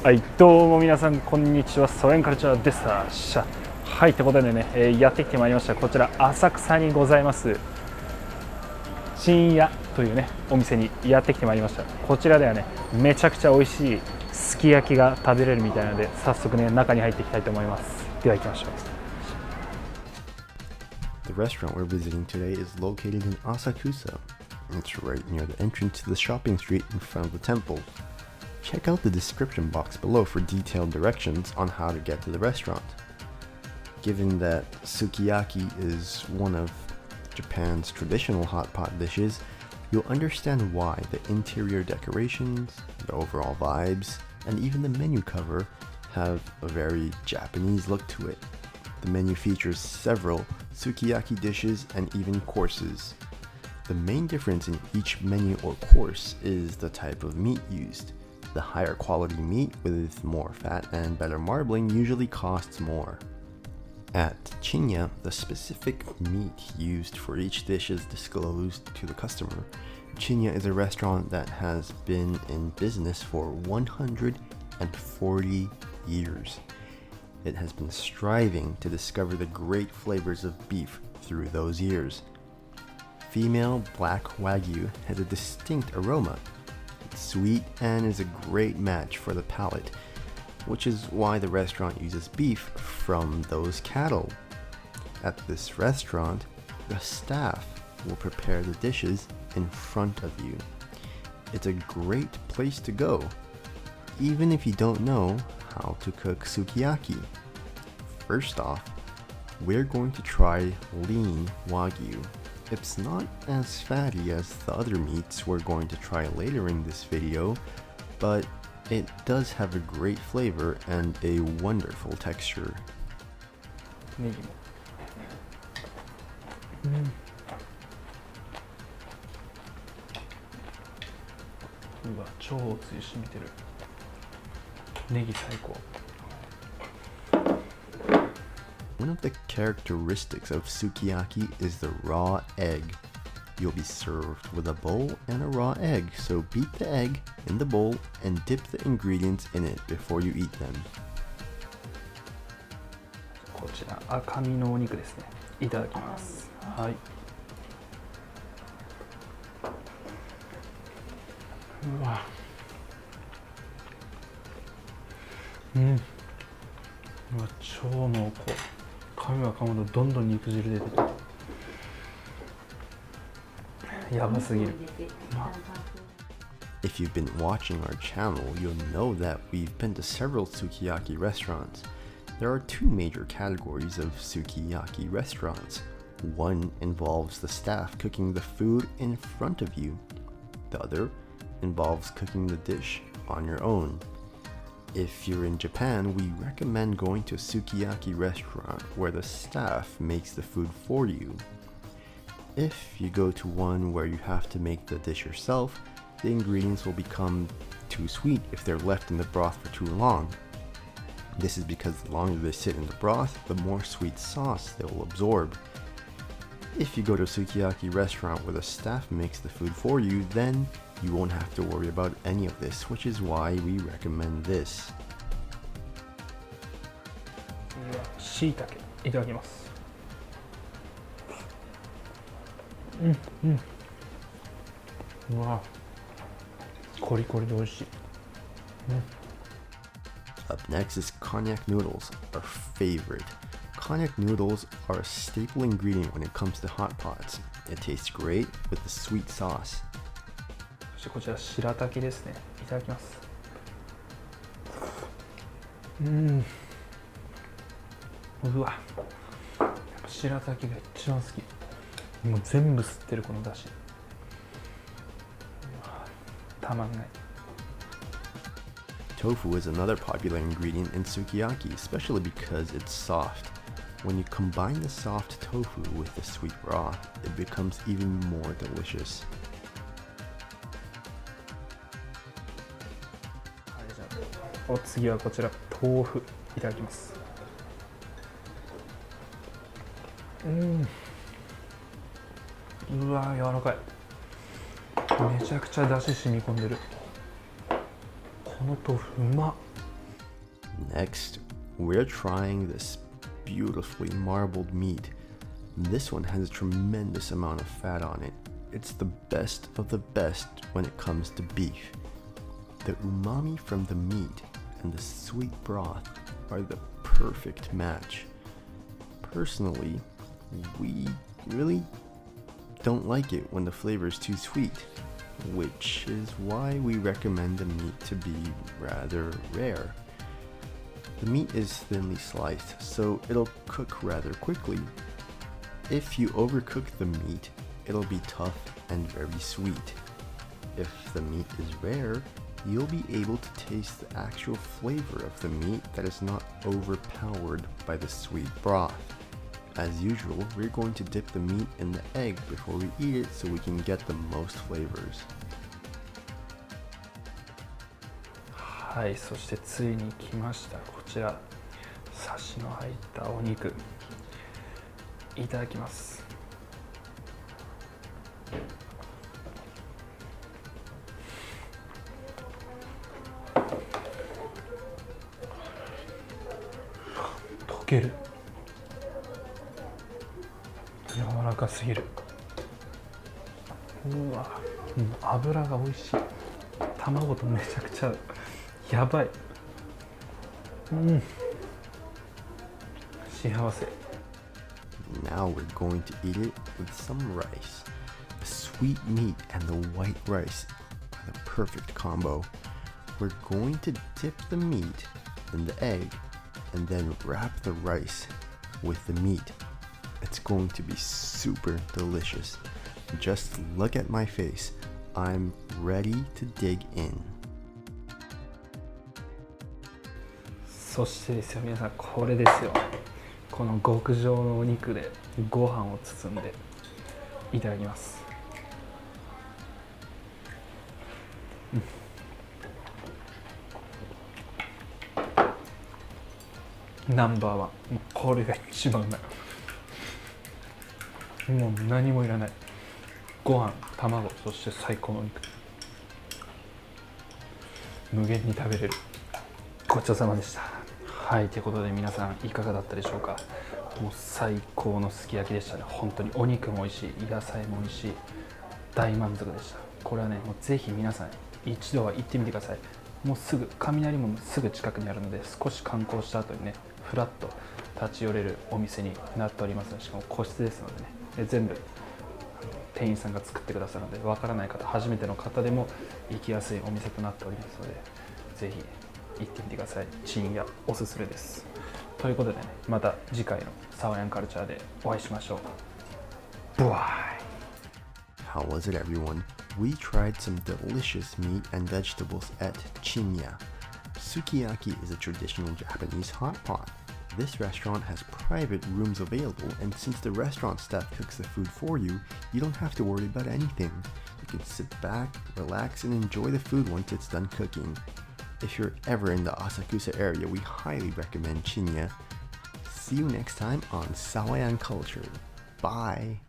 はい、どうも皆さんこんにちは、ソエンカルチャーです。はい、ということでね、やってきてまいりました。こちら浅草にございます深夜というねお店にやってきてまいりました。こちらではね、めちゃくちゃ美味しいすき焼きが食べれるみたいなので、早速ね中に入っていきたいと思います。では行きましょう。The restaurant we're visiting today is located in Asakusa. It's right near the entrance to the shopping street in front of the temple. Check out the description box below for detailed directions on how to get to the restaurant. Given that sukiyaki is one of Japan's traditional hot pot dishes, you'll understand why the interior decorations, the overall vibes, and even the menu cover have a very Japanese look to it. The menu features several sukiyaki dishes and even courses. The main difference in each menu or course is the type of meat used. The higher quality meat with more fat and better marbling usually costs more. At Chinya, the specific meat used for each dish is disclosed to the customer. Chinya is a restaurant that has been in business for 140 years. It has been striving to discover the great flavors of beef through those years. Female black Wagyu has a distinct aroma. It's sweet and is a great match for the palate, which is why the restaurant uses beef from those cattle. At this restaurant, the staff will prepare the dishes in front of you. It's a great place to go, even if you don't know how to cook sukiyaki. First off, we're going to try lean Wagyu. It's not as fatty as the other meats we're going to try later in this video, but it does have a great flavor and a wonderful texture. ネギもうわ、超つゆ染みてる。ネギ最高。One of the characteristics of sukiyaki is the raw egg. You'll be served with a bowl and a raw egg, so beat the egg in the bowl and dip the ingredients in it before you eat them. こちら赤身のお肉ですね。いただきます。はい。うわ。うわ、超濃厚。噛めば噛むほどどんどん肉汁出てくる。やばすぎる。If you've been watching our channel, you'll know that we've been to several sukiyaki restaurants. There are two major categories of sukiyaki restaurants. One involves the staff cooking the food in front of you. The other involves cooking the dish on your own. If you're in Japan, we recommend going to a sukiyaki restaurant where the staff makes the food for you. If you go to one where you have to make the dish yourself, the ingredients will become too sweet if they're left in the broth for too long. This is because the longer they sit in the broth, the more sweet sauce they will absorb. If you go to a sukiyaki restaurant where the staff makes the food for you, then you won't have to worry about any of this, which is why we recommend this. しいたけいただきます。うわ、コリコリで美味しい。Up next is konjac noodles, our favorite. Konjac noodles are a staple ingredient when it comes to hot pots. It tastes great with the sweet sauce. そしてこちら白滝ですね。いただきます。うわ、やっぱ白滝が一番好き。もう全部吸ってるこの出汁。たまんない。Tofu is another popular ingredient in sukiyaki, especially because it's soft. When you combine the soft tofu with the sweet broth, it becomes even more delicious. お次はこちら豆腐いただきます。うわ、柔らかい。めちゃくちゃ出汁染み込んでる。この豆腐うまっ。Next, we're trying this beautifully marbled meat. This one has a tremendous amount of fat on it. It's the best of the best when it comes to beef. The umami from the meat and the sweet broth are the perfect match. Personally, we really don't like it when the flavor is too sweet, which is why we recommend the meat to be rather rare. The meat is thinly sliced, so it'll cook rather quickly. If you overcook the meat, it'll be tough and very sweet. If the meat is rare, you'll be able to taste the actual flavor of the meat that is not overpowered by the sweet broth. As usual, we're going to dip the meat in the egg before we eat it so we can get the most flavors. はい、そしてついに来ました。こちら、サシの入ったお肉。いただきます。溶ける。柔らかすぎる。うわ、油が美味しい。卵とめちゃくちゃやばい。幸せ。Now we're going to eat it with some rice. The sweet meat and the white rice are the perfect combo. We're going to dip the meat in the egg and then wrap the rice with the meat. It's going to be super delicious. Just look at my face. I'm ready to dig in. そしてですよ、皆さん、これですよ。この極上のお肉でご飯を包んでいただきます。ナンバーワン。もうこれが一番うまい。もう何もいらない。ご飯、卵、そして最高のお肉。無限に食べれる。ごちそうさまでした。はい、ということで皆さんいかがだったでしょうか。もう最高のすき焼きでしたね。本当にお肉も美味しい、野菜も美味しい、大満足でした。これはね、もうぜひ皆さん一度は行ってみてください。もうすぐ雷門のすぐ近くにあるので、少し観光した後にね、ふらっと立ち寄れるお店になっておりますので、しかも個室ですのでね、全部店員さんが作ってくださるので、わからない方、初めての方でも行きやすいお店となっておりますので、ぜひ行ってみてください。珍屋おすすめです。ということでね、また次回のサワヤンカルチャーでお会いしましょう。ブワイ。 How was it, everyone? We tried some delicious meat and vegetables at Chinya. Sukiyaki is a traditional Japanese hot pot. This restaurant has private rooms available, and since the restaurant staff cooks the food for you, you don't have to worry about anything. You can sit back, relax, and enjoy the food once it's done cooking. If you're ever in the Asakusa area, we highly recommend Chinya. See you next time on Sawayan Culture. Bye!